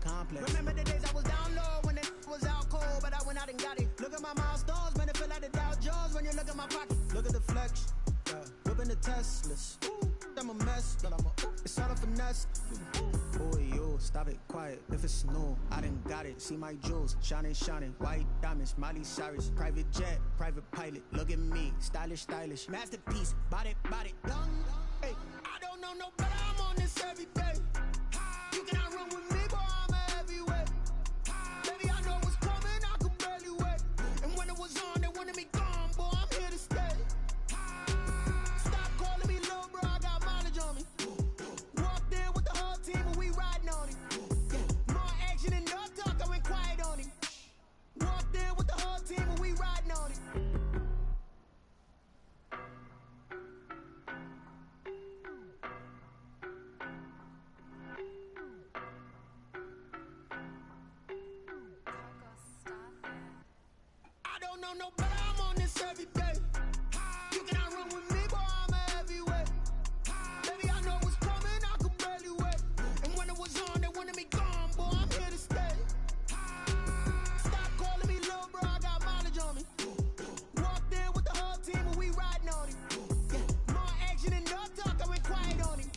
complex. Remember the days I was down low when it was out cold, but I went out and got it. Look at my milestones, man, it feel like the Dow Jones when you look at my pocket. Look at the flex, whipping the Teslas. I'm a mess, but it's all a finesse. Boy, yo, stop it, quiet. If it's new, I done got it. See my jewels, shining, shining. White diamonds, Miley Cyrus. Private jet, private pilot. Look at me, stylish, stylish. Masterpiece, body, young. Hey, I don't know no better. I'm on this every day. You cannot run with me, boy. I'm a heavyweight. Baby, I know what's coming. I could barely wait. And when it was on, they wanted me gone, boy. I'm here to stay. Stop calling me little bro. I got mileage on me. Walked in with the whole team and we riding on him. More action and no talk. I went quiet on him. Walked in with the whole team and we riding on him. No better, I'm on this every day. You cannot run with me, boy, I'm a heavyweight. Baby, I know what's coming, I could barely wait. And when it was on, they wanted me gone, boy, I'm here to stay. Stop calling me little bro, I got mileage on me. Walked in with the whole team and we riding on him. More action and no talk, I went quiet on him.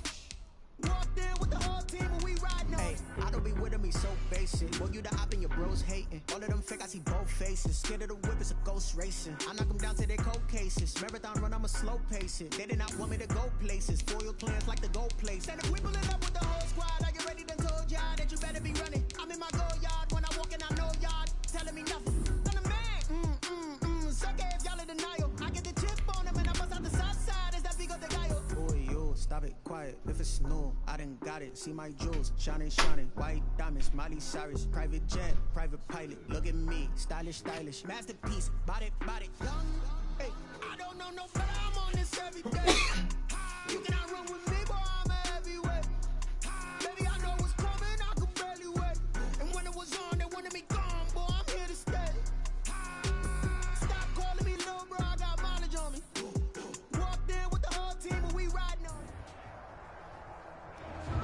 Walked in with the whole team and we riding on him. I don't be with me so basic. Boy, you the op and your bros hating. All of them fake, I see both faces. Scared of the whip, it's a ghost racing. I knock them down to their cold cases. Marathon run, I'ma slow pace it. They did not want me to go places. Foil plans like the gold place. And if we pulling up with the whole squad, are you ready? Done told y'all that you better be running. I'm in my go yard when I walk in, I know y'all telling me nothing. I'm the man. Suck it if y'all in denial. I get the chip on him and I bust out the south side. Is that Vigo de Gallo? Boy, yo, stop it, quiet. If it's new, I done got it. See my jewels, shining, shining. White diamonds, Miley Cyrus. Private jet, private pilot. Look at me, stylish, stylish. Masterpiece, body, young. Hey, I don't know no better. I'm on this every day. You cannot run with me, boy. I'm a heavyweight. Baby, I know what's coming. I could barely wait. And when it was on, they wanted me gone, boy. I'm here to stay. Stop calling me little bro. I got mileage on me. Walked in with the whole team and we riding on.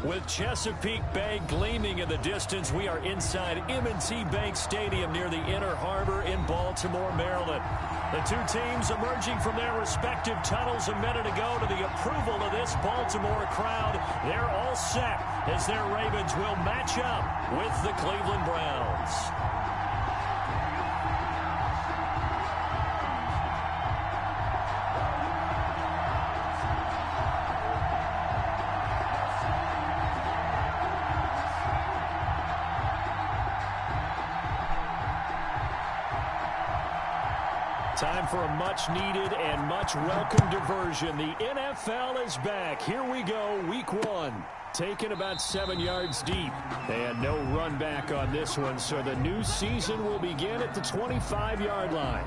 With Chesapeake Bay gleaming in the distance, we are inside M&T Bank Stadium near the Inner Harbor in Baltimore, Maryland. The two teams emerging from their respective tunnels a minute ago to the approval of this Baltimore crowd. They're all set as their Ravens will match up with the Cleveland Browns. Time for a much-needed and much-welcome diversion. The NFL is back. Here we go, week one. Taken about 7 yards deep. They had no run back on this one, so the new season will begin at the 25-yard line.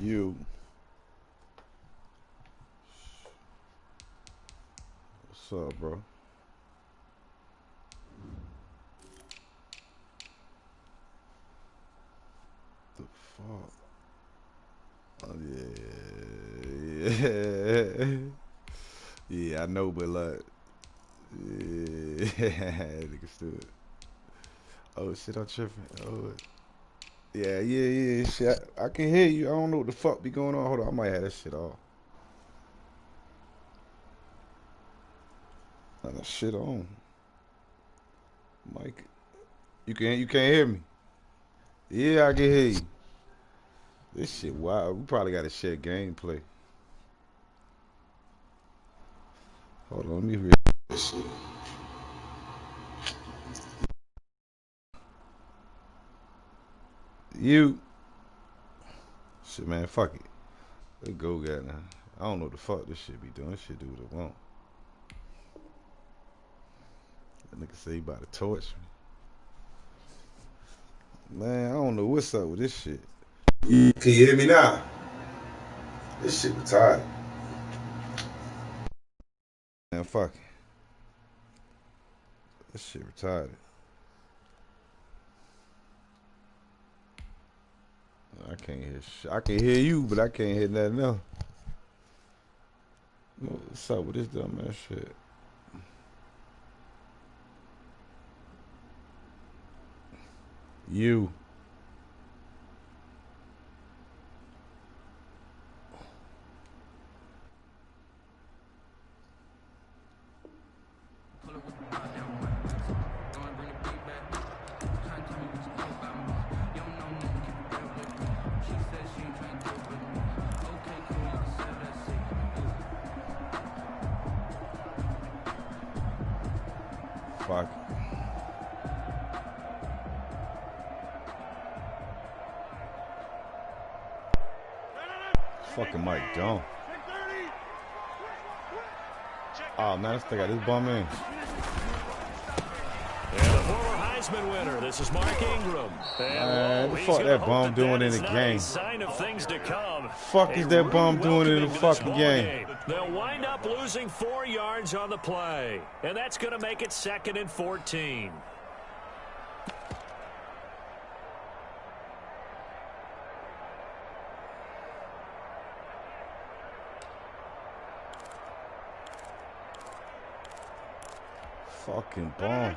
You. What's up, bro? The fuck? Oh, yeah. Yeah, I know, but like, yeah, nigga stood. Oh shit, I'm tripping. Oh. Yeah, shit. I can hear you. I don't know what the fuck be going on. Hold on, I might have that shit off. Not that shit on. Mike, you can't hear me. Yeah, I can hear you. This shit wild. We probably got to share gameplay. Hold on, let me read this shit. You. Shit, man, fuck it. Let's go, guy, now. I don't know what the fuck this shit be doing. This shit do what it want. That nigga say he about to torch me. Man, I don't know what's up with this shit. Can you hear me now? This shit retarded. Man, fuck it. This shit retarded. I can't hear shit. I can hear you, but I can't hear nothing else. What's up with this dumb ass shit? You. Fuck. Fucking Mike Jones. Oh man, this thing got this bum in. And the former Heisman winner, this is Mark Ingram. Man, what the fuck that bum doing in the game? Sign of things to come. Fuck is that bum doing in the fucking game? They'll wind up losing 4 yards on the play, and that's going to make it 2nd and 14. Fucking bum.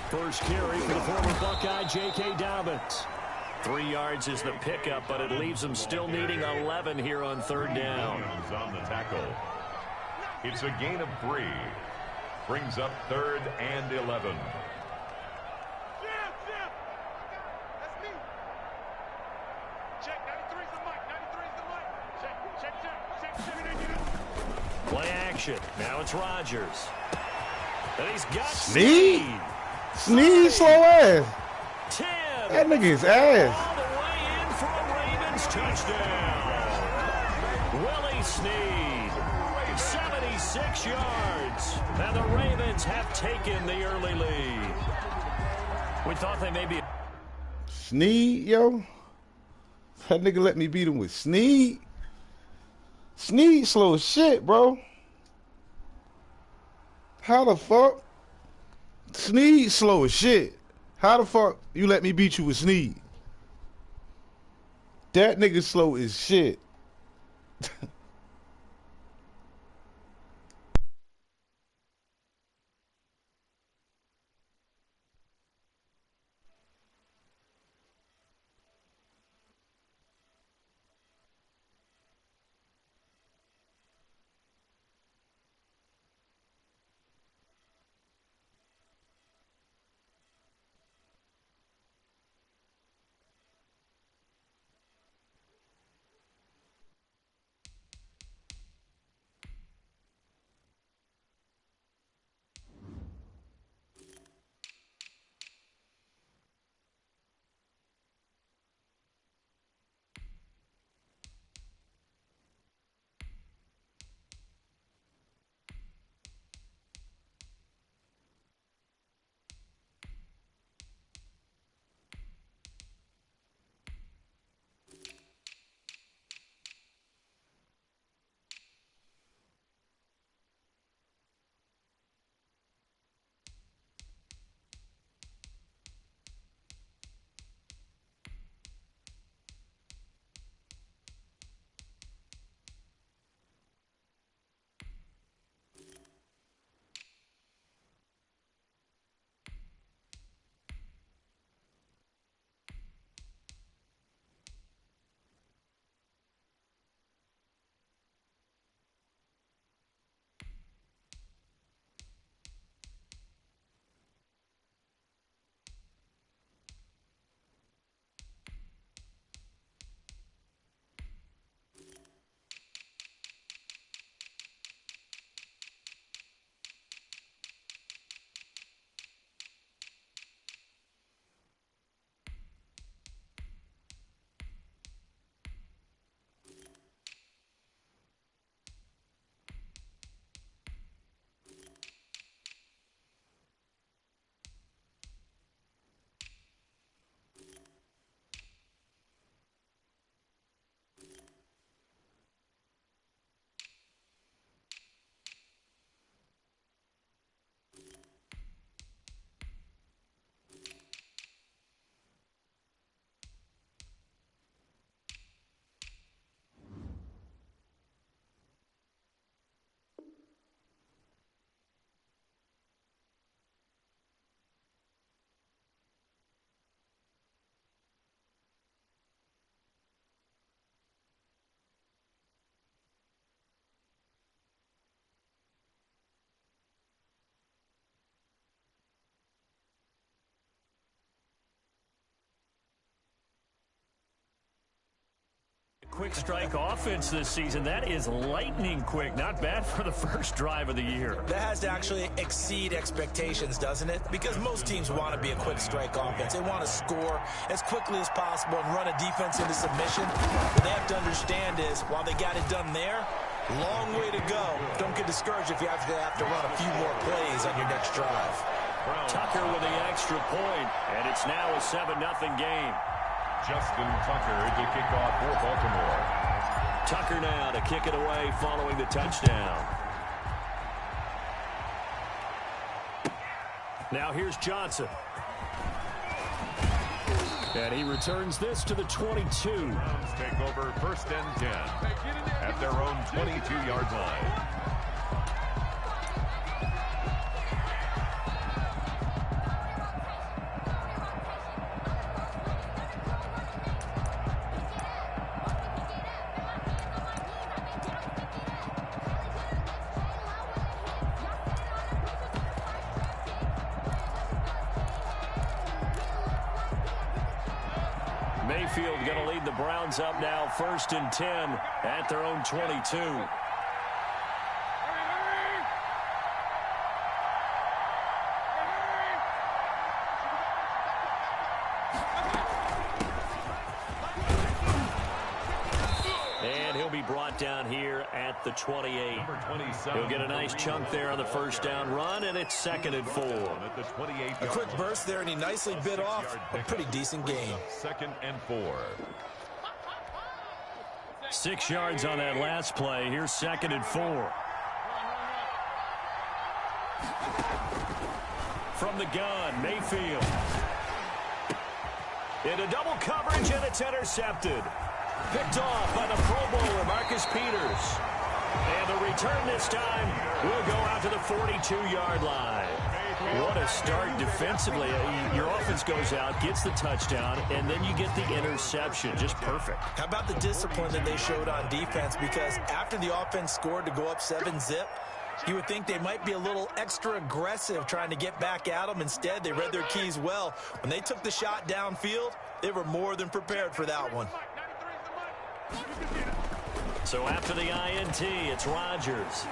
First carry for the former Buckeye, J.K. Dobbins. 3 yards is the pickup, but it leaves them still needing 11 here on 3rd down. On the tackle. It's a gain of 3. Brings up 3rd and 11. Play action. Now it's Rodgers. And he's got Sneed. Sneed slow ass. Tim. That nigga is ass. All the way in for a Ravens touchdown. Willie Sneed. 76 yards. And the Ravens have taken the early lead. We thought they may be... Sneed, yo. That nigga let me beat him with Sneed. Sneed slow as shit, bro. How the fuck? Sneed slow as shit. How the fuck you let me beat you with Sneed? That nigga slow as shit. quick strike offense this season. That is lightning quick. Not bad for the first drive of the year. That has to actually exceed expectations, doesn't it? Because most teams want to be a quick strike offense. They want to score as quickly as possible and run a defense into submission. What they have to understand is, while they got it done there, long way to go. Don't get discouraged if you have to run a few more plays on your next drive. Tucker with the extra point, and it's now a 7-0 game. Justin Tucker to kick off for Baltimore. Tucker now to kick it away following the touchdown. Now here's Johnson. And he returns this to the 22. Browns take over 1st and 10 at their own 22-yard line. Mayfield going to lead the Browns up now 1st and 10 at their own 22. And he'll be brought down here at the 28. He'll get a nice chunk there on the first down run, and it's 2nd and 4. A quick burst there, and he nicely bit off a pretty decent gain. 2nd and 4. 6 yards on that last play. Here's 2nd and 4. From the gun, Mayfield. Into double coverage, and it's intercepted. Picked off by the Pro Bowler, Marcus Peters. And the return this time will go out to the 42-yard line. What a start defensively. Your offense goes out, gets the touchdown, and then you get the interception. Just perfect. How about the discipline that they showed on defense? Because after the offense scored to go up 7-zip, you would think they might be a little extra aggressive trying to get back at them. Instead, they read their keys well. When they took the shot downfield, they were more than prepared for that one. So after the INT, it's Rodgers.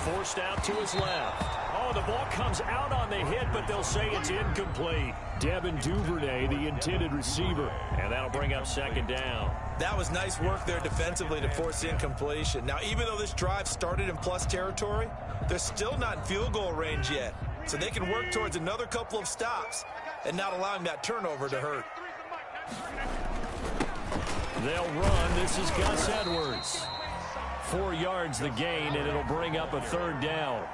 Forced out to his left. Oh, the ball comes out on the hit, but they'll say it's incomplete. Devin Duvernay, the intended receiver. And that'll bring up 2nd down. That was nice work there defensively to force incompletion. Now, even though this drive started in plus territory, they're still not in field goal range yet. So they can work towards another couple of stops and not allowing that turnover to hurt. They'll run. This is Gus Edwards. 4 yards the gain, and it'll bring up a 3rd down.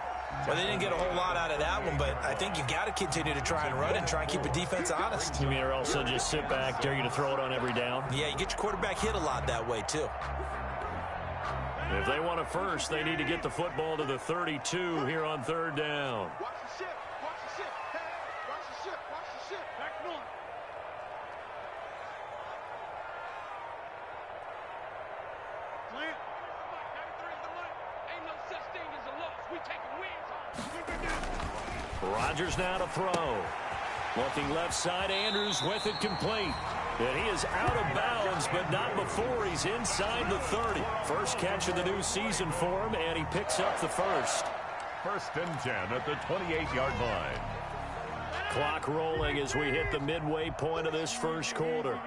Well, they didn't get a whole lot out of that one, but I think you got to continue to try and run and try and keep the defense honest. You mean, or else they'll just sit back, dare you to throw it on every down? Yeah, you get your quarterback hit a lot that way, too. If they want a first, they need to get the football to the 32 here on 3rd down. Watch the ship. Watch the ship. Hey, watch the ship. Watch the ship. Back on. Clint. Ain't no such thing as a loss. We taking wins home. Rodgers now to throw. Looking left side, Andrews with it complete. And he is out of bounds, but not before he's inside the 30. First catch of the new season for him, and he picks up the first. 1st and 10 at the 28-yard line. Clock rolling as we hit the midway point of this first quarter.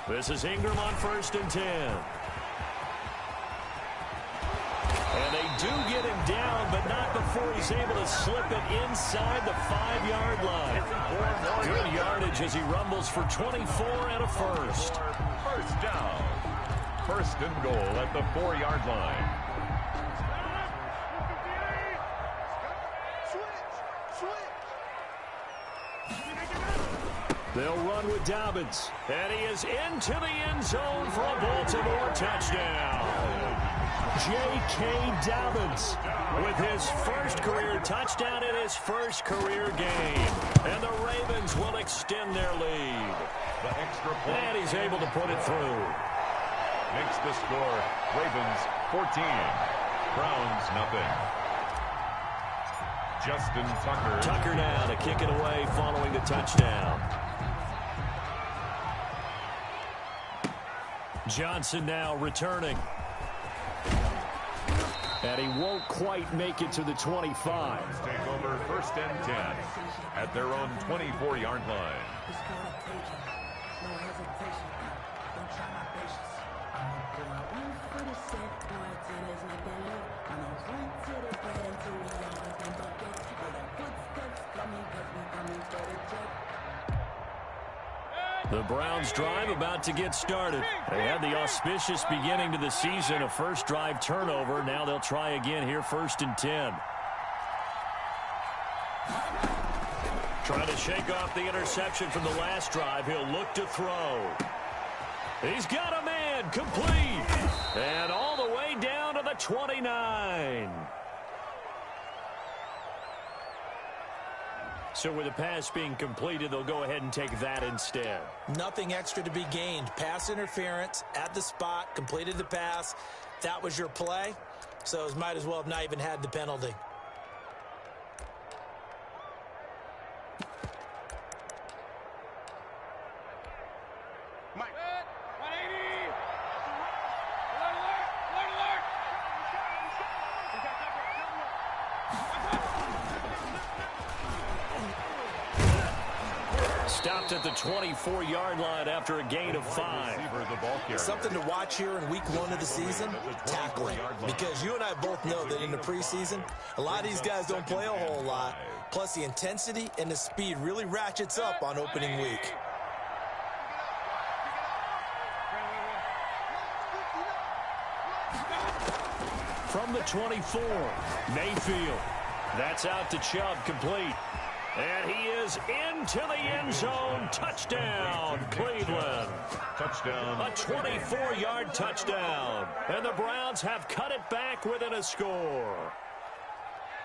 This is Ingram on 1st and 10. And they do get him down, but not before he's able to slip it inside the 5-yard line. Good yardage as he rumbles for 24 and a first. First down. 1st and goal at the 4-yard line. They'll run with Dobbins. And he is into the end zone for a Baltimore touchdown. J.K. Dobbins with his first career touchdown in his first career game. And the Ravens will extend their lead. The extra point. And he's able to put it through. Makes the score Ravens 14, Browns nothing. Justin Tucker. Tucker now to kick it away following the touchdown. Johnson now returning. And he won't quite make it to the 25. Take over 1st and 10 at their own 24-yard line. The Browns drive about to get started. They had the auspicious beginning to the season, a first drive turnover. Now they'll try again here, 1st and 10. Trying to shake off the interception from the last drive. He'll look to throw. He's got a man, complete. And all the way down to the 29. So with the pass being completed, they'll go ahead and take that instead. Nothing extra to be gained. Pass interference at the spot, completed the pass. That was your play, so it might as well have not even had the penalty. Stopped at the 24-yard line after a gain of 5. Something to watch here in week 1 of the season, tackling. Because you and I both know that in the preseason, a lot of these guys don't play a whole lot. Plus, the intensity and the speed really ratchets up on opening week. From the 24, Mayfield. That's out to Chubb, complete. And he is into the end zone. Touchdown, Cleveland. Touchdown. A 24-yard touchdown. And the Browns have cut it back within a score.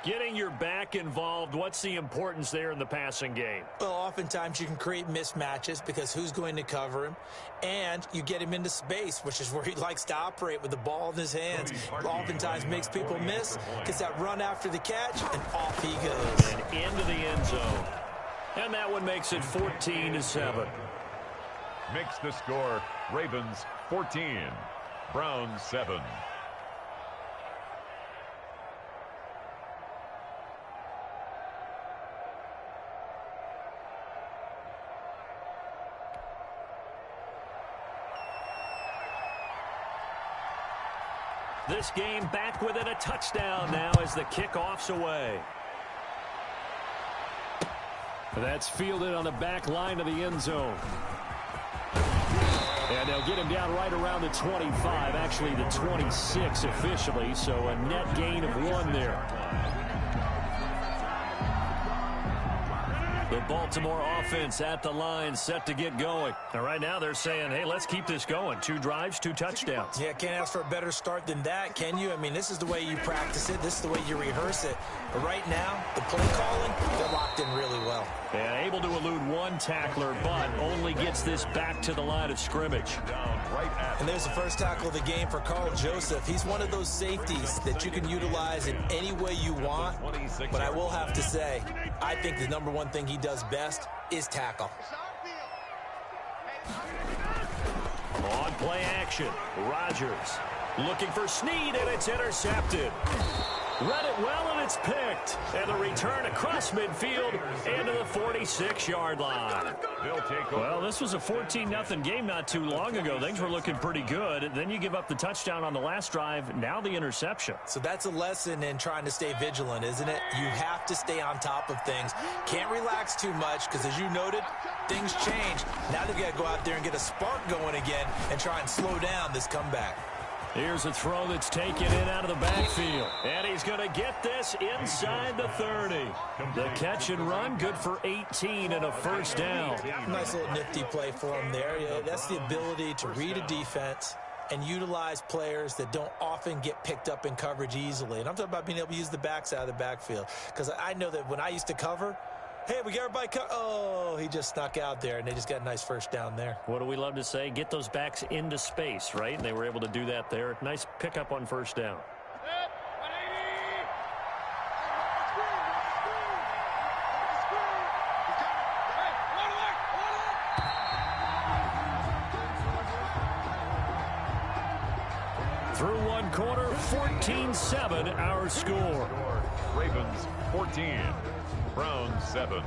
Getting your back involved, what's the importance there in the passing game? Well, oftentimes you can create mismatches because who's going to cover him? And you get him into space, which is where he likes to operate with the ball in his hands. Oftentimes makes people miss, gets that run after the catch, and off he goes. And into the end zone. And that one makes it 14-7. Makes the score Ravens 14, Browns 7. This game back within a touchdown now as the kickoff's away. That's fielded on the back line of the end zone. And they'll get him down right around the 25, actually the 26 officially, so a net gain of 1 there. The Baltimore offense at the line, set to get going. And right now they're saying, hey, let's keep this going. 2 drives, 2 touchdowns. Yeah, can't ask for a better start than that, can you? I mean, this is the way you practice it. This is the way you rehearse it. But right now, the play calling, they're locked in really well. And able to elude 1 tackler, but only gets this back to the line of scrimmage. And there's the first tackle of the game for Carl Joseph. He's one of those safeties that you can utilize in any way you want. But I will have to say, I think the number one thing he does best is tackle. On play action, Rodgers looking for Snead, and it's intercepted. Read it well, and it's picked. And the return across midfield into the 46-yard line. Well, this was a 14-0 game not too long ago. Things were looking pretty good. Then you give up the touchdown on the last drive. Now the interception. So that's a lesson in trying to stay vigilant, isn't it? You have to stay on top of things. Can't relax too much because, as you noted, things change. Now they've got to go out there and get a spark going again and try and slow down this comeback. Here's a throw that's taken in out of the backfield. And he's going to get this inside the 30. The catch and run, good for 18 and a first down. Nice little nifty play for him there. Yeah, that's the ability to read a defense and utilize players that don't often get picked up in coverage easily. And I'm talking about being able to use the backs out of the backfield. Because I know that when I used to cover, hey, we got everybody cut. Oh, he just snuck out there, and they just got a nice first down there. What do we love to say? Get those backs into space, right? And they were able to do that there. Nice pickup on first down. one quarter, 14-7 our score. Ravens 14, Browns 7.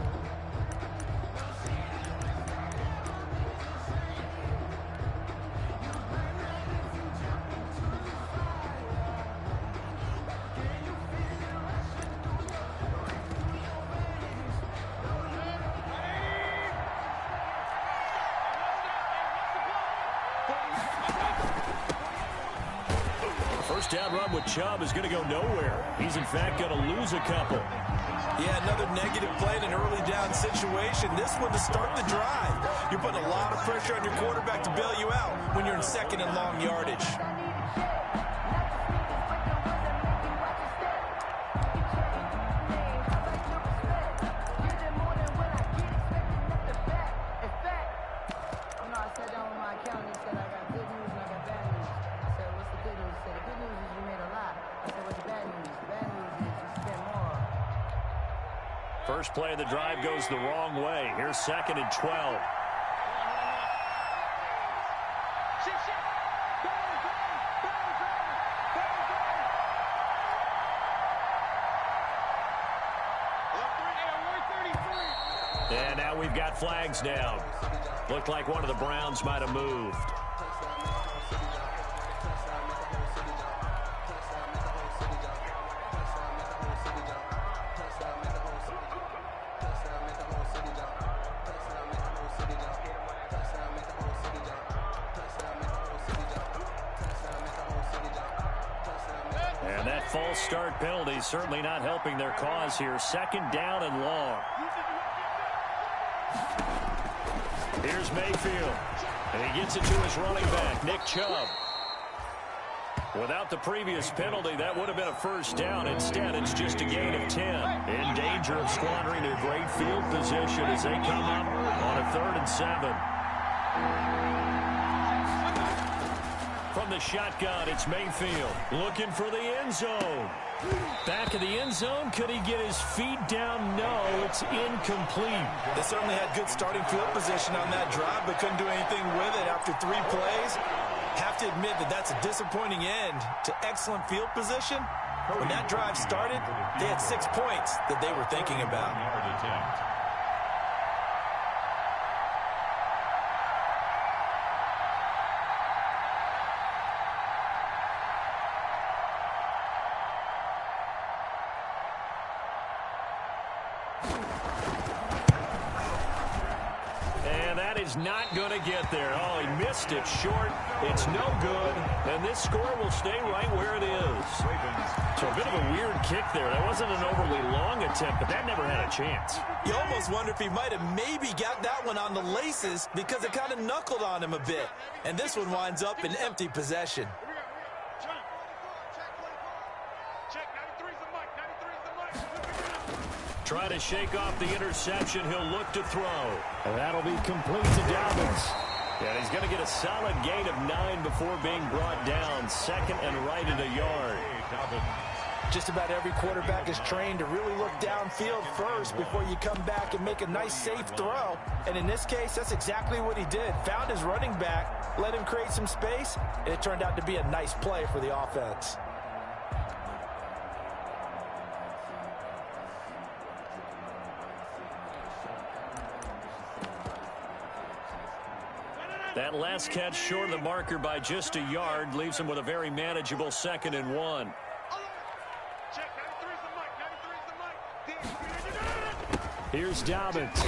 First down run with Chubb is going to go nowhere. He's, in fact, going to lose a couple. Yeah, another negative play in an early down situation. This one to start the drive. You're putting a lot of pressure on your quarterback to bail you out when you're in second and long yardage. First play of the drive goes the wrong way. Here's 2nd and 12. And now we've got flags down. Looked like one of the Browns might have moved. And that false start penalty certainly not helping their cause here. 2nd down and long. Here's Mayfield. And he gets it to his running back, Nick Chubb. Without the previous penalty, that would have been a first down. Instead, it's just a gain of 10. In danger of squandering their great field position as they come up on a 3rd and 7. From the shotgun, it's Mayfield looking for the end zone. Back of the end zone. Could he get his feet down? No, it's incomplete. They certainly had good starting field position on that drive, but couldn't do anything with it after 3 plays. Have to admit that that's a disappointing end to excellent field position. When that drive started, they had 6 points that they were thinking about. Not going to get there. Oh, he missed it short. It's no good. And this score will stay right where it is. So a bit of a weird kick there. That wasn't an overly long attempt, but that never had a chance. You almost wonder if he might have maybe got that one on the laces because it kind of knuckled on him a bit. And this one winds up in empty possession. Try to shake off the interception. He'll look to throw. And that'll be complete to Dobbins. And he's going to get a solid gain of 9 before being brought down. 2nd and right at a yard. Just about every quarterback is trained to really look downfield first before you come back and make a nice, safe throw. And in this case, that's exactly what he did. Found his running back, let him create some space, and it turned out to be a nice play for the offense. That last catch short of the marker by just a yard leaves him with a very manageable 2nd and 1. Here's Dobbins.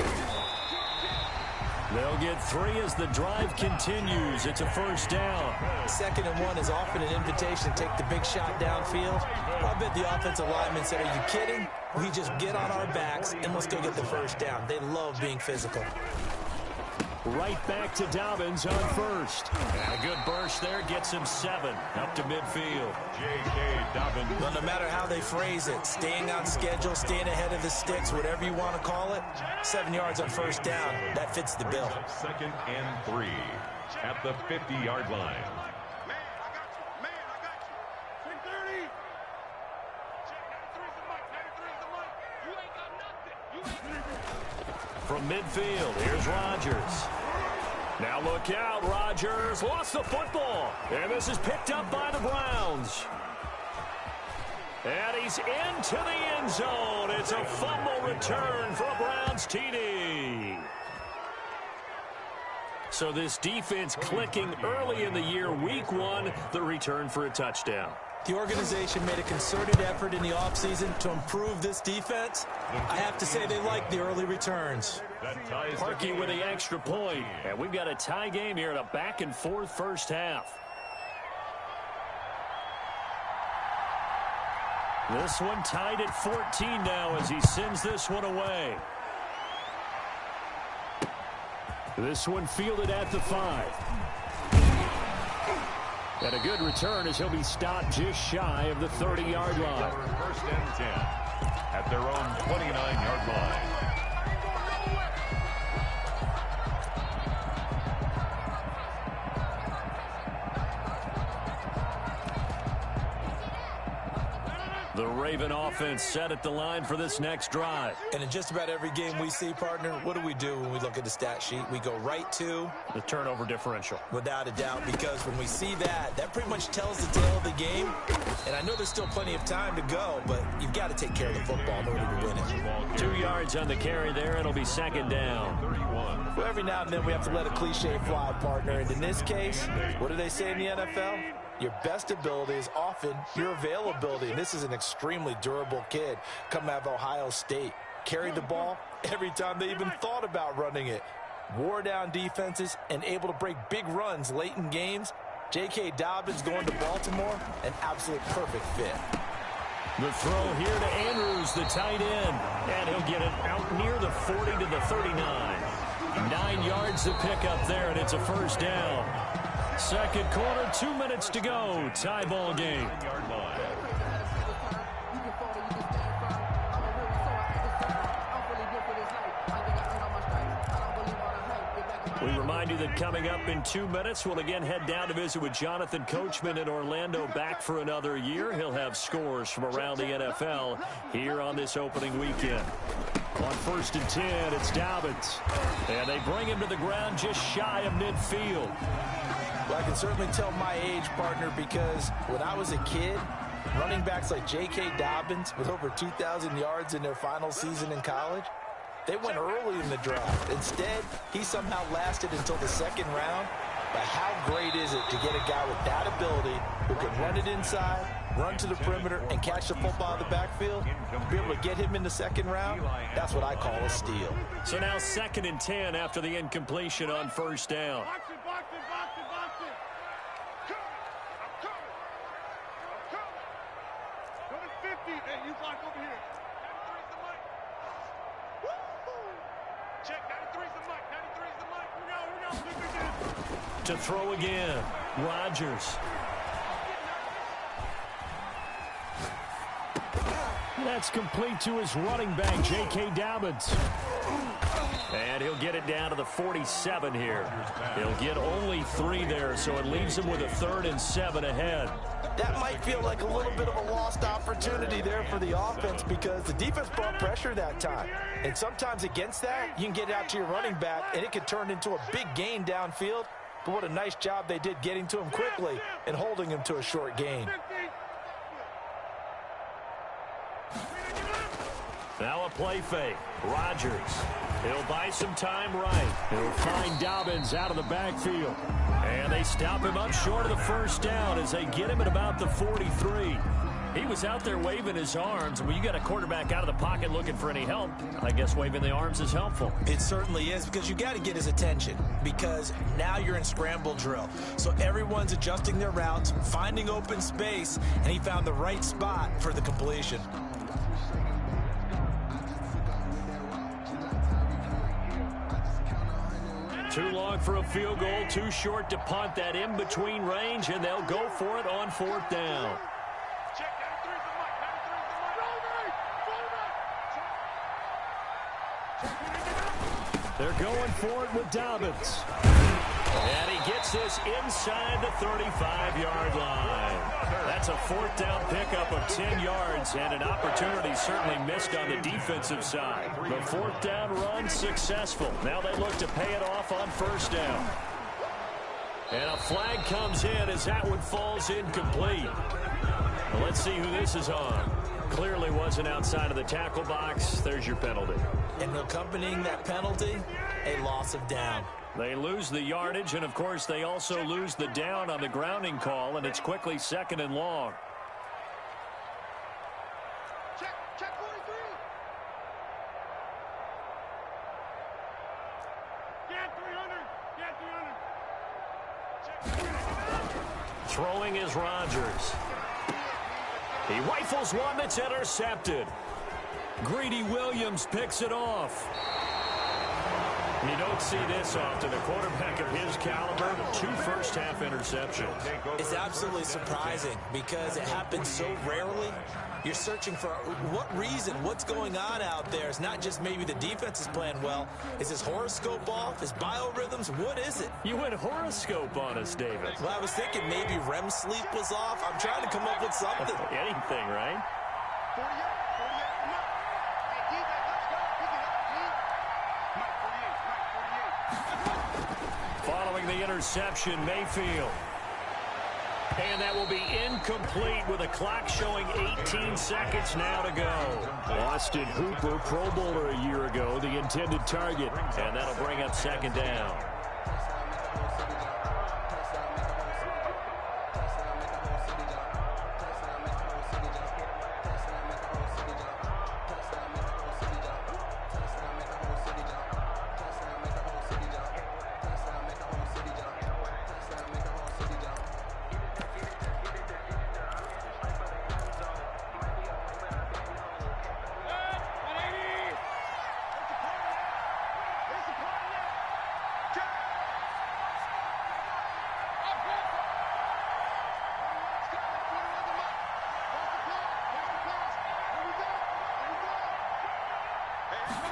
They'll get 3 as the drive continues. It's a first down. 2nd and 1 is often an invitation to take the big shot downfield. I bet the offensive lineman said, "Are you kidding? We just get on our backs and let's go get the first down." They love being physical. Right back to Dobbins on first. And a good burst there gets him 7 up to midfield. J.K. Dobbins. Well, no matter how they phrase it, staying on schedule, staying ahead of the sticks, whatever you want to call it, 7 yards on first down, that fits the bill. 2nd and 3 at the 50-yard line. From midfield, here's Rodgers. Now look out, Rodgers lost the football. And this is picked up by the Browns. And he's into the end zone. It's a fumble return for a Browns TD. So this defense clicking early in the year, week 1, the return for a touchdown. The organization made a concerted effort in the offseason to improve this defense. I have to say they like the early returns. Parkey with the extra point. And we've got a tie game here in a back-and-forth first half. This one tied at 14 now as he sends this one away. This one fielded at the 5. And a good return as he'll be stopped just shy of the 30-yard line. First and 10 at their own 29-yard line. The Raven offense set at the line for this next drive. And in just about every game we see, partner, what do we do when we look at the stat sheet? We go right to the turnover differential. Without a doubt, because when we see that pretty much tells the tale of the game. And I know there's still plenty of time to go, but you've got to take care of the football in order to win it. 2 yards on the carry there. It'll be second down. Well, every now and then we have to let a cliche fly, partner. And in this case, what do they say in the NFL? Your best ability is often your availability. And this is an extremely durable kid coming out of Ohio State. Carried the ball every time they even thought about running it. Wore down defenses and able to break big runs late in games. J.K. Dobbins going to Baltimore, an absolute perfect fit. The throw here to Andrews, the tight end. And he'll get it out near the 40 to the 39. 9 yards to pick up there, and it's a first down. Second quarter, 2 minutes to go. Tie ball game. We remind you that coming up in 2 minutes, we'll again head down to visit with Jonathan Coachman in Orlando, back for another year. He'll have scores from around the NFL here on this opening weekend. On first and 10, it's Dobbins. And they bring him to the ground just shy of midfield. Well, I can certainly tell my age, partner, because when I was a kid, running backs like J.K. Dobbins with over 2,000 yards in their final season in college, they went early in the draft. Instead, he somehow lasted until the second round. But how great is it to get a guy with that ability who can run it inside, run to the perimeter, and catch the football in the backfield? To be able to get him in the second round, that's what I call a steal. So now second and 10 after the incompletion on first down. To throw again, Rodgers. That's complete to his running back, J.K. Dobbins. And he'll get it down to the 47 here. He'll get only 3 there, so it leaves him with a 3rd and 7 ahead. That might feel like a little bit of a lost opportunity there for the offense because the defense brought pressure that time. And sometimes against that, you can get out to your running back, and it could turn into a big gain downfield. But what a nice job they did getting to him quickly and holding him to a short gain. Now a play fake. Rodgers. He'll buy some time right. He'll find Dobbins out of the backfield. And they stop him up short of the first down as they get him at about the 43. He was out there waving his arms. When you got a quarterback out of the pocket looking for any help, I guess waving the arms is helpful. It certainly is, because you got to get his attention, because now you're in scramble drill. So everyone's adjusting their routes, finding open space, and he found the right spot for the completion. Too long for a field goal, too short to punt that in-between range, and they'll go for it on 4th down. They're going for it with Dobbins. And he gets this inside the 35-yard line. That's a 4th down pickup of 10 yards and an opportunity certainly missed on the defensive side. The 4th down run successful. Now they look to pay it off on 1st down. And a flag comes in as that one falls incomplete. Well, let's see who this is on. Clearly wasn't outside of the tackle box. There's your penalty. And accompanying that penalty, a loss of down. They lose the yardage, and, of course, they also lose the down on the grounding call, and it's quickly 2nd and long. Check 43. Get 300. Throwing is Rodgers. He rifles one that's intercepted. Greedy Williams picks it off. You don't see this often. A quarterback of his caliber, 2 first-half interceptions. It's absolutely surprising because it happens so rarely. You're searching for what reason, what's going on out there. It's not just maybe the defense is playing well. Is his horoscope off? His biorhythms? What is it? You went horoscope on us, David. Well, I was thinking maybe REM sleep was off. I'm trying to come up with something. Anything, right? 48, come on. Hey, D-back, let's go. Pick it up, D. Mike 48. Following the interception, Mayfield. And that will be incomplete with a clock showing 18 seconds now to go. Austin Hooper, Pro Bowler a year ago, the intended target. And that'll bring up 2nd down.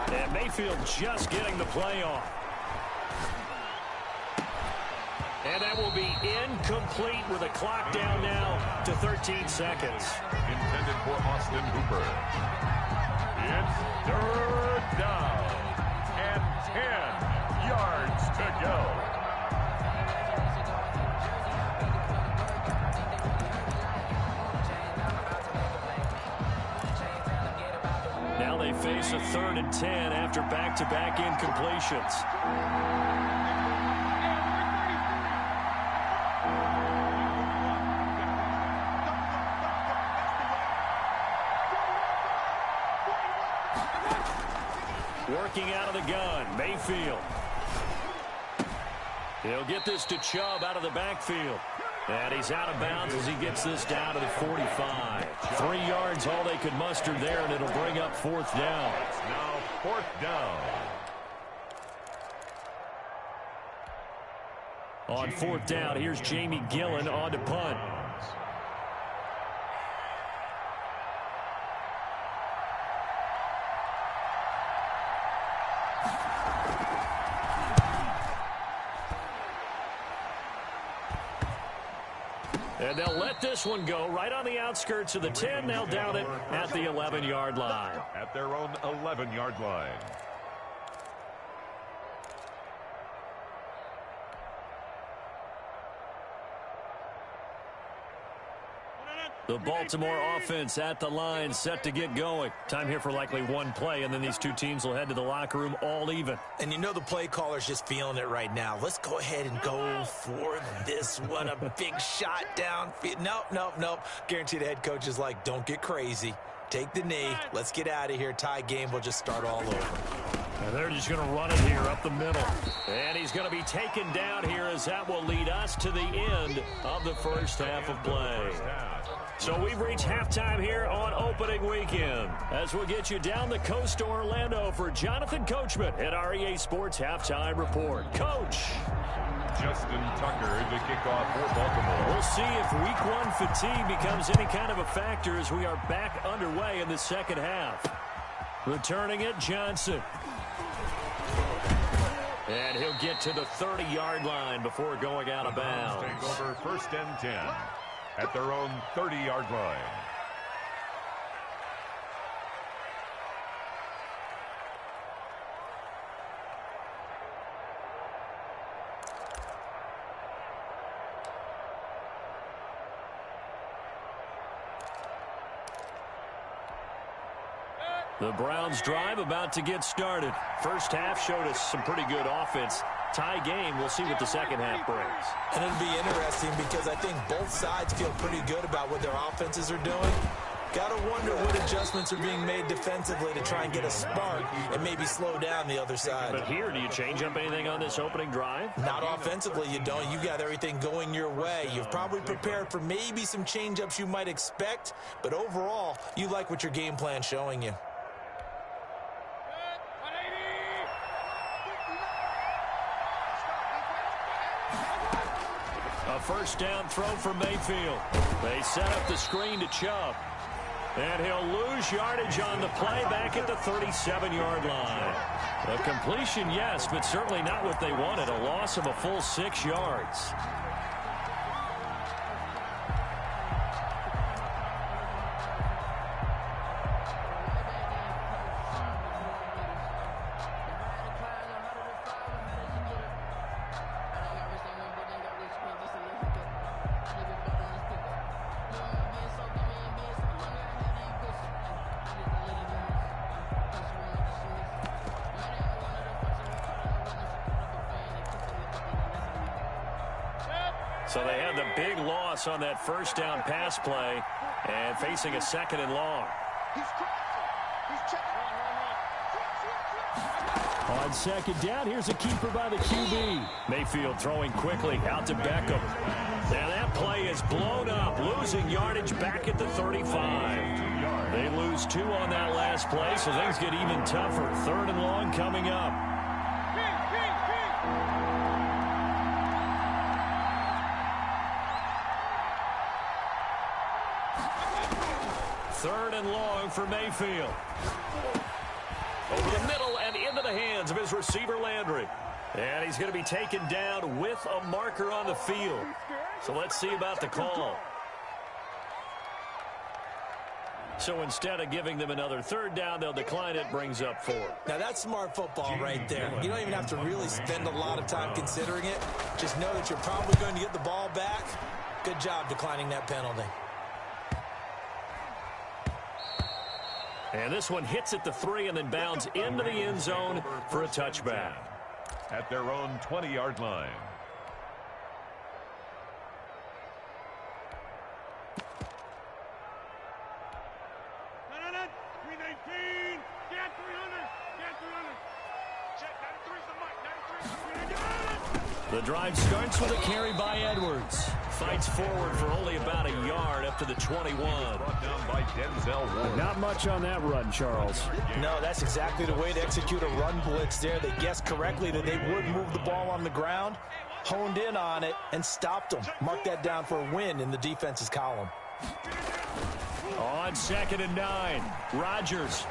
And Mayfield just getting the play off. And that will be incomplete with a clock down now to 13 seconds. Intended for Austin Hooper. It's 3rd down and 10 yards to go. Now they face a 3rd and 10 after back-to-back incompletions. Working out of the gun, Mayfield. He'll get this to Chubb out of the backfield. And he's out of bounds as he gets this down to the 45. 3 yards, all they could muster there, and it'll bring up 4th down. Now 4th down. On 4th down, here's Jamie Gillen on to punt. And they'll let this one go right on the outskirts of the 10. They'll down it at the 11-yard line. At their own 11-yard line. The Baltimore offense at the line, set to get going. Time here for likely one play, and then these two teams will head to the locker room all even. And you know the play caller's just feeling it right now. Let's go ahead and go for this one. A big shot downfield. Nope. Guarantee the head coach is like, don't get crazy. Take the knee. Let's get out of here. Tie game. We'll just start all over. And they're just going to run it here up the middle. And he's going to be taken down here as that will lead us to the end of the first half of play. So we've reached halftime here on opening weekend as we'll get you down the coast to Orlando for Jonathan Coachman at our EA Sports Halftime Report. Coach. Justin Tucker to kick off for Baltimore. We'll see if week one fatigue becomes any kind of a factor as we are back underway in the second half. Returning it, Johnson. And he'll get to the 30-yard line before going out of bounds. Take over 1st and 10 at their own 30-yard line. The Browns drive about to get started. First half showed us some pretty good offense. Tie game. We'll see what the second half brings. And it'll be interesting because I think both sides feel pretty good about what their offenses are doing. Got to wonder what adjustments are being made defensively to try and get a spark and maybe slow down the other side. But here, do you change up anything on this opening drive? Not offensively, you don't. You got everything going your way. You've probably prepared for maybe some change-ups you might expect, but overall, you like what your game plan's showing you. A first down throw for Mayfield. They set up the screen to Chubb. And he'll lose yardage on the play back at the 37-yard line. A completion, yes, but certainly not what they wanted. A loss of a full 6 yards. So they had the big loss on that first down pass play and facing a second and long. On second down, here's a keeper by the QB. Mayfield throwing quickly out to Beckham. And that play is blown up, losing yardage back at the 35. They lose 2 on that last play, so things get even tougher. Third and long coming up. Third and long for Mayfield. Over the middle and into the hands of his receiver, Landry. And he's going to be taken down with a marker on the field. So let's see about the call. So instead of giving them another third down, they'll decline it, brings up 4. Now that's smart football right there. You don't even have to really spend a lot of time considering it. Just know that you're probably going to get the ball back. Good job declining that penalty. And this one hits at the 3 and then bounds into the end zone for a touchback. At their own 20-yard line. The drive starts with a carry by Edwards. Fights forward for only about a yard up to the 21. Brought down by Denzel Ward. Not much on that run, Charles. No, that's exactly the way to execute a run blitz there. They guessed correctly that they would move the ball on the ground, honed in on it, and stopped them. Mark that down for a win in the defense's column. On 2nd and 9, Rodgers.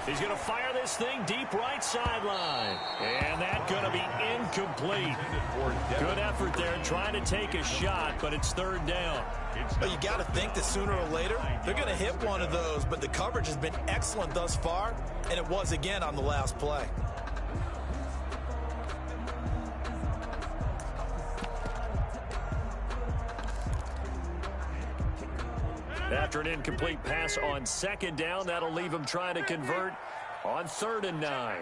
He's going to fire this thing deep right sideline. And that's going to be incomplete. Good effort there trying to take a shot, but it's third down. Well, you got to think that sooner or later they're going to hit one of those, but the coverage has been excellent thus far, and it was again on the last play. After an incomplete pass on 2nd down, that'll leave him trying to convert on 3rd and 9.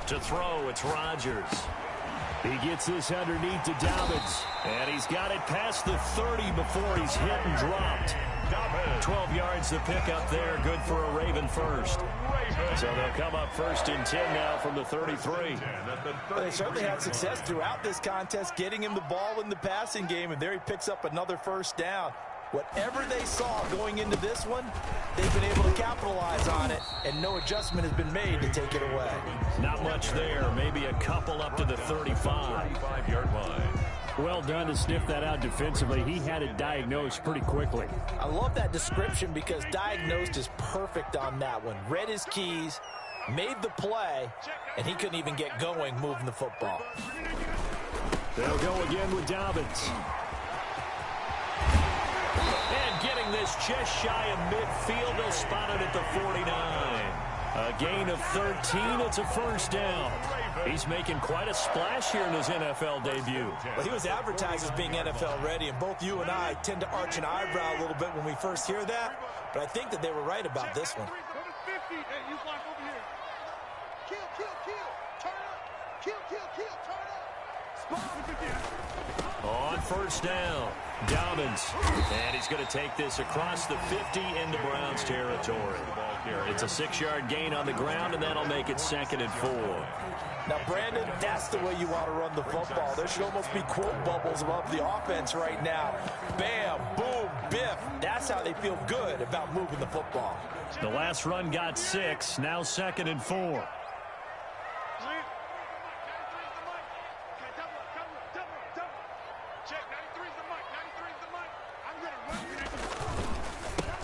To throw, it's Rodgers. He gets this underneath to Dobbins. And he's got it past the 30 before he's hit and dropped. 12 yards to pick up there. Good for a Raven first. So they'll come up 1st and 10 now from the 33. Well, they certainly had success throughout this contest, getting him the ball in the passing game, and there he picks up another first down. Whatever they saw going into this one, they've been able to capitalize on it, and no adjustment has been made to take it away. Not much there. Maybe a couple up to the 35. 35-yard line. Well done to sniff that out defensively. He had it diagnosed pretty quickly. I love that description because diagnosed is perfect on that one. Read his keys, made the play, and he couldn't even get going moving the football. They'll go again with Dobbins. And getting this just shy of midfield, they'll spot it at the 49. A gain of 13. It's a first down. He's making quite a splash here in his NFL debut. Well, he was advertised as being NFL ready, and both you and I tend to arch an eyebrow a little bit when we first hear that, but I think that they were right about this one. On first down, Dobbins. And he's going to take this across the 50 into Browns territory. It's a 6-yard gain on the ground, and that'll make it 2nd and 4. Now, Brandon, that's the way you want to run the football. There should almost be quote bubbles above the offense right now. Bam, boom, biff. That's how they feel good about moving the football. The last run got 6, now 2nd and 4.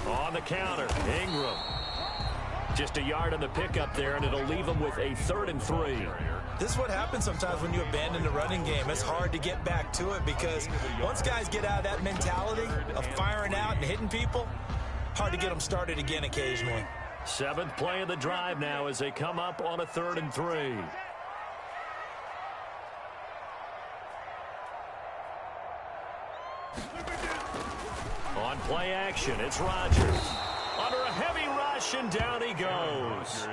On the counter, Ingram. Just a yard on the pickup there, and it'll leave him with a 3rd and 3. This is what happens sometimes when you abandon the running game. It's hard to get back to it because once guys get out of that mentality of firing out and hitting people, hard to get them started again occasionally. 7th play of the drive now as they come up on a 3rd and 3. On play action, it's Rodgers. Under a heavy rush, and down he goes.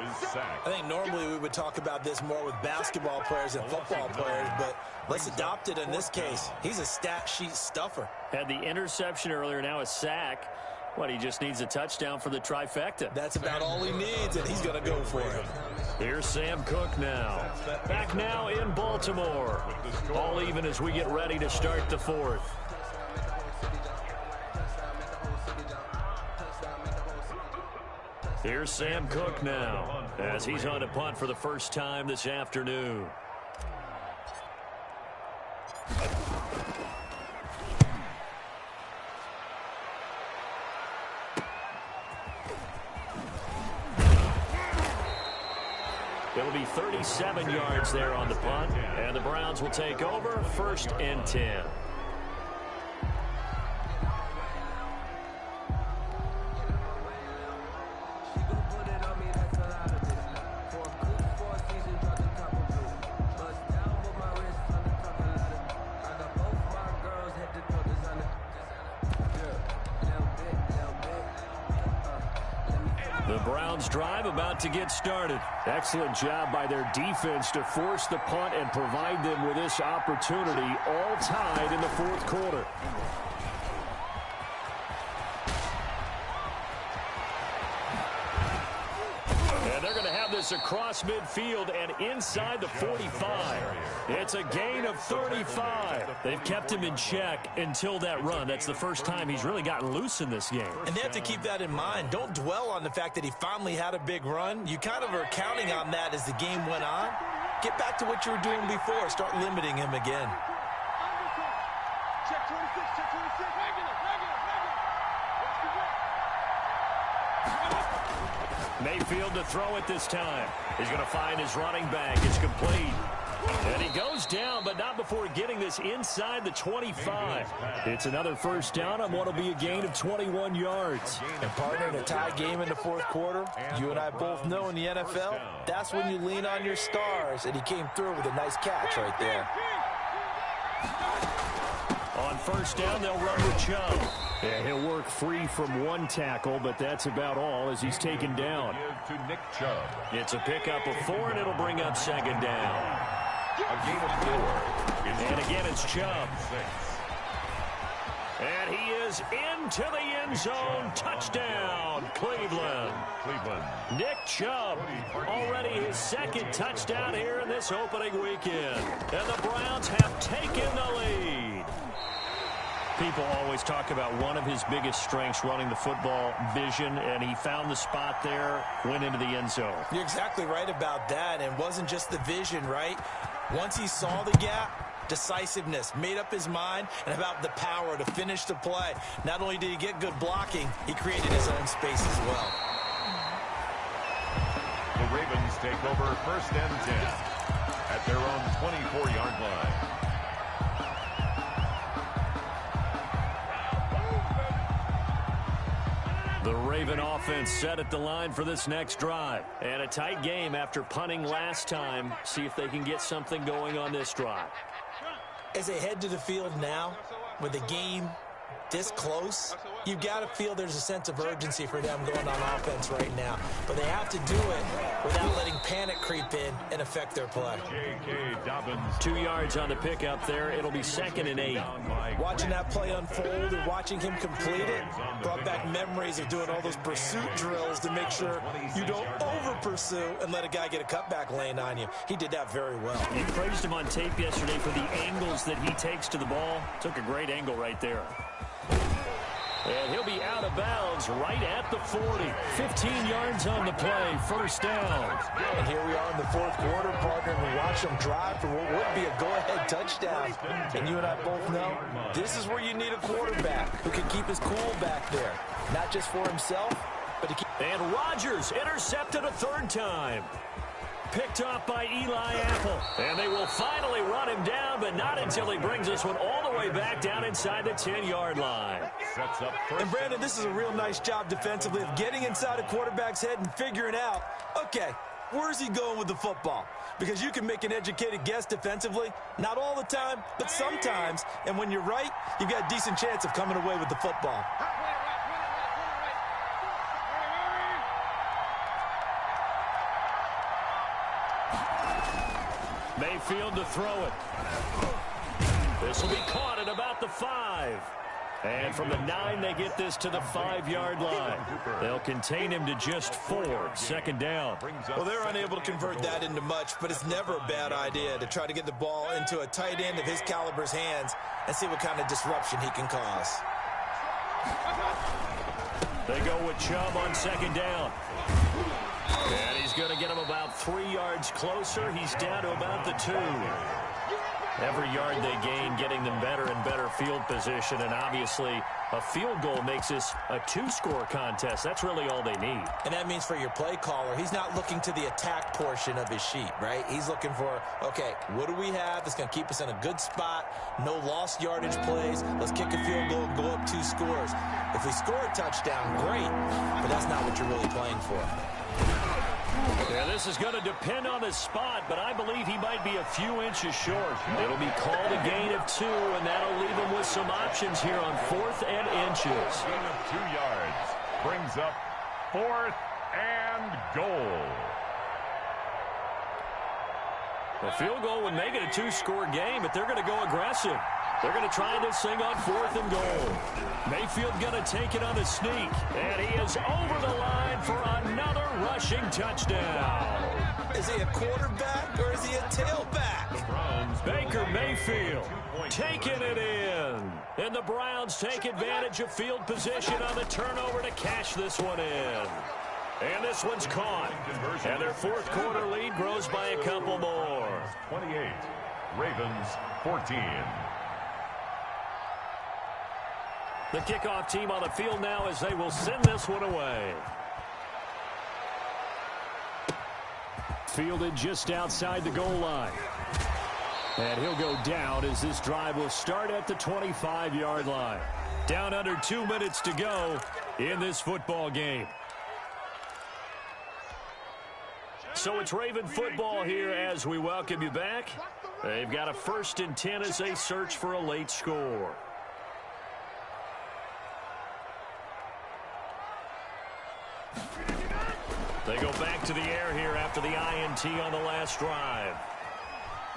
I think normally we would talk about this more with basketball players and football players, but let's adopt it in this case. He's a stat sheet stuffer. Had the interception earlier, now a sack. What, he just needs a touchdown for the trifecta. That's about all he needs, and he's going to go for it. Here's Sam Cook now. Back now in Baltimore. All even as we get ready to start the 4th. Here's Sam Cook now as he's on to punt for the first time this afternoon. It'll be 37 yards there on the punt, and the Browns will take over 1st and 10. The Browns drive about to get started. Excellent job by their defense to force the punt and provide them with this opportunity, all tied in the 4th quarter. And they're going to have this across midfield and inside the 45. It's a gain of 35. They've kept him in check until that run. That's the first time he's really gotten loose in this game. And they have to keep that in mind. Don't dwell on the fact that he finally had a big run. You kind of are counting on that as the game went on. Get back to what you were doing before. Start limiting him again. Check 26, check 26. Regular. Mayfield to throw it this time. He's going to find his running back. It's complete. And he goes down, but not before getting this inside the 25. It's another first down on what will be a gain of 21 yards. And partner, in a tie game in the 4th quarter, you and I both know in the NFL, that's when you lean on your stars, and he came through with a nice catch right there. On first down, they'll run with Chubb. Yeah, he'll work free from one tackle, but that's about all as he's taken down. To Nick Chubb. It's a pickup of 4, and it'll bring up 2nd down. A gain of 4. And again, it's Chubb. And he is into the end zone. Touchdown, Cleveland. Nick Chubb, already his 2nd touchdown here in this opening weekend. And the Browns have taken the lead. People always talk about one of his biggest strengths running the football, vision, and he found the spot there, went into the end zone. You're exactly right about that, and it wasn't just the vision, right? Once he saw the gap, decisiveness, made up his mind, and about the power to finish the play. Not only did he get good blocking, he created his own space as well. The Ravens take over 1st and 10 at their own 24-yard line. The Raven offense set at the line for this next drive. And a tight game after punting last time. See if they can get something going on this drive. As they head to the field now, with the game this close, you've got to feel there's a sense of urgency for them going on offense right now. But they have to do it without letting panic creep in and affect their play. 2 yards on the pickup there. It'll be 2nd and 8. Watching that play unfold and watching him complete it brought back memories of doing all those pursuit drills to make sure you don't over-pursue and let a guy get a cutback lane on you. He did that very well. You praised him on tape yesterday for the angles that he takes to the ball. Took a great angle right there. And he'll be out of bounds right at the 40. 15 yards on the play. First down. And here we are in the fourth quarter, partner, and we watch them drive for what would be a go-ahead touchdown. And you and I both know this is where you need a quarterback who can keep his cool back there. Not just for himself, but to keep... And Rodgers intercepted a 3rd time. Picked off by Eli Apple. And they will finally run him down, but not until he brings this one all the way back down inside the 10-yard line. Sets up first. And, Brandon, this is a real nice job defensively of getting inside a quarterback's head and figuring out, okay, where's he going with the football? Because you can make an educated guess defensively. Not all the time, but sometimes. And when you're right, you've got a decent chance of coming away with the football. Mayfield to throw it. This will be caught at about the 5. And from the 9, they get this to the 5-yard line. They'll contain him to just 4. 2nd down. Well, they're unable to convert that into much, but it's never a bad idea to try to get the ball into a tight end of his caliber's hands and see what kind of disruption he can cause. They go with Chubb on 2nd down. And he's going to get him about 3 yards closer. He's down to about the 2. Every yard they gain, getting them better and better field position. And obviously, a field goal makes this a 2-score contest. That's really all they need. And that means for your play caller, he's not looking to the attack portion of his sheet, right? He's looking for, okay, what do we have that's going to keep us in a good spot? No lost yardage plays. Let's kick a field goal and go up 2 scores. If we score a touchdown, great, but that's not what you're really playing for. Yeah, this is going to depend on the spot, but I believe he might be a few inches short. It'll be called a gain of 2, and that'll leave him with some options here on 4th and inches. Gain of 2 yards brings up 4th and goal. A field goal would make it a 2-score game, but they're going to go aggressive. They're going to try this thing on 4th and goal. Mayfield going to take it on a sneak. And he is over the line for another rushing touchdown. Is he a quarterback or is he a tailback? The Browns. Baker Mayfield taking it in. And the Browns take advantage of field position on the turnover to cash this one in. And this one's caught. And their 4th quarter lead grows by a couple more. 28. Ravens 14. The kickoff team on the field now as they will send this one away. Fielded just outside the goal line. And he'll go down as this drive will start at the 25-yard line. Down under 2 minutes to go in this football game. So it's Raven football here as we welcome you back. They've got a 1st and 10 as they search for a late score. They go back to the air here after the INT on the last drive.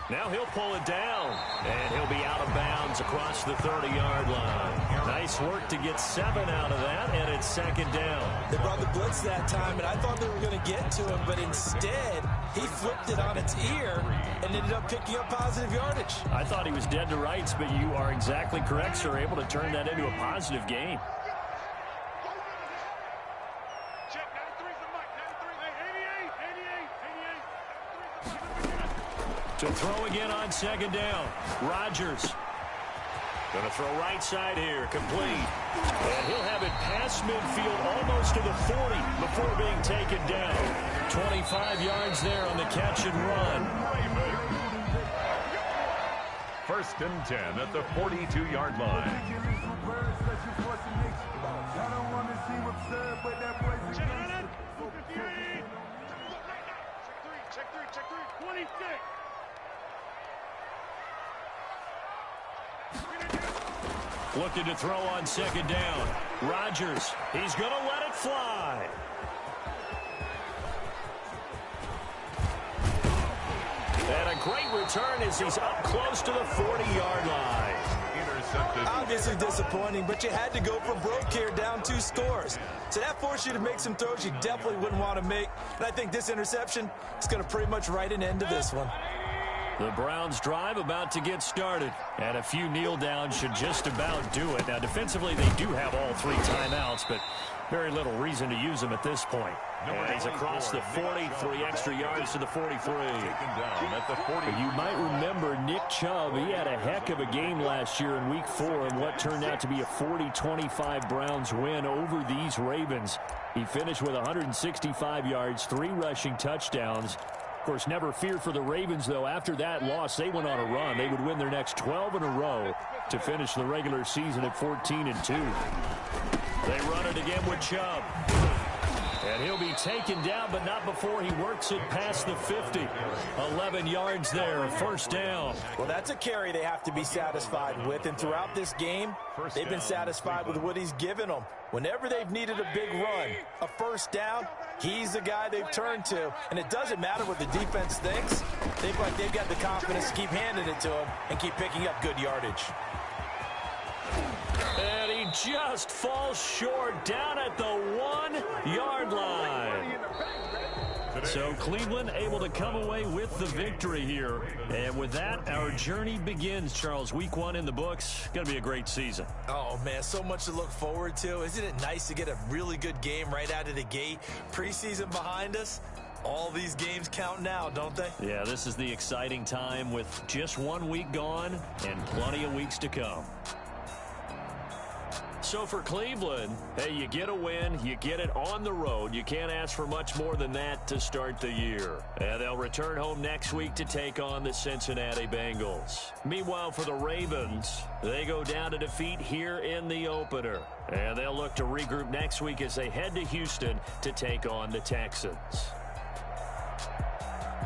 Now he'll pull it down, and he'll be out of bounds across the 30-yard line. Nice work to get 7 out of that, and it's 2nd down. They brought the blitz that time, and I thought they were going to get to him, but instead he flipped it on its ear and ended up picking up positive yardage. I thought he was dead to rights, but you are exactly correct, sir. Able to turn that into a positive gain. To throw again on 2nd down. Rodgers. Going to throw right side here. Complete. And he'll have it past midfield almost to the 40 before being taken down. 25 yards there on the catch and run. First and 10 at the 42-yard line. Check three. 26. Looking to throw on second down. Rodgers, he's going to let it fly. And a great return as he's up close to the 40-yard line. Intercepted. Obviously disappointing, but you had to go for broke here, down 2 scores. So that forced you to make some throws you definitely wouldn't want to make. And I think this interception is going to pretty much write an end to this one. The Browns drive about to get started, and a few kneel downs should just about do it. Now, defensively, they do have all 3 timeouts, but very little reason to use them at this point. And he's across the 40, 3 extra yards to the 43. You might remember Nick Chubb. He had a heck of a game last year in Week 4 in what turned out to be a 40-25 Browns win over these Ravens. He finished with 165 yards, 3 rushing touchdowns. Of course, never fear for the Ravens, though. After that loss, they went on a run. They would win their next 12 in a row to finish the regular season at 14-2. They run it again with Chubb. And he'll be taken down, but not before he works it past the 50. 11 yards there, first down. Well, that's a carry they have to be satisfied with. And throughout this game, they've been satisfied with what he's given them. Whenever they've needed a big run, a first down, he's the guy they've turned to. And it doesn't matter what the defense thinks. They've got the confidence to keep handing it to him and keep picking up good yardage. And he just falls short down at the 1-yard line. So Cleveland able to come away with the victory here. And with that, our journey begins, Charles. Week 1 in the books. Going to be a great season. Oh, man, so much to look forward to. Isn't it nice to get a really good game right out of the gate? Preseason behind us. All these games count now, don't they? Yeah, this is the exciting time with just 1 week gone and plenty of weeks to come. So for Cleveland, hey, you get a win, you get it on the road. You can't ask for much more than that to start the year. And they'll return home next week to take on the Cincinnati Bengals. Meanwhile, for the Ravens, they go down to defeat here in the opener. And they'll look to regroup next week as they head to Houston to take on the Texans.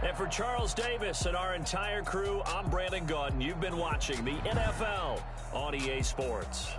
And for Charles Davis and our entire crew, I'm Brandon Gaudin. You've been watching the NFL on EA Sports.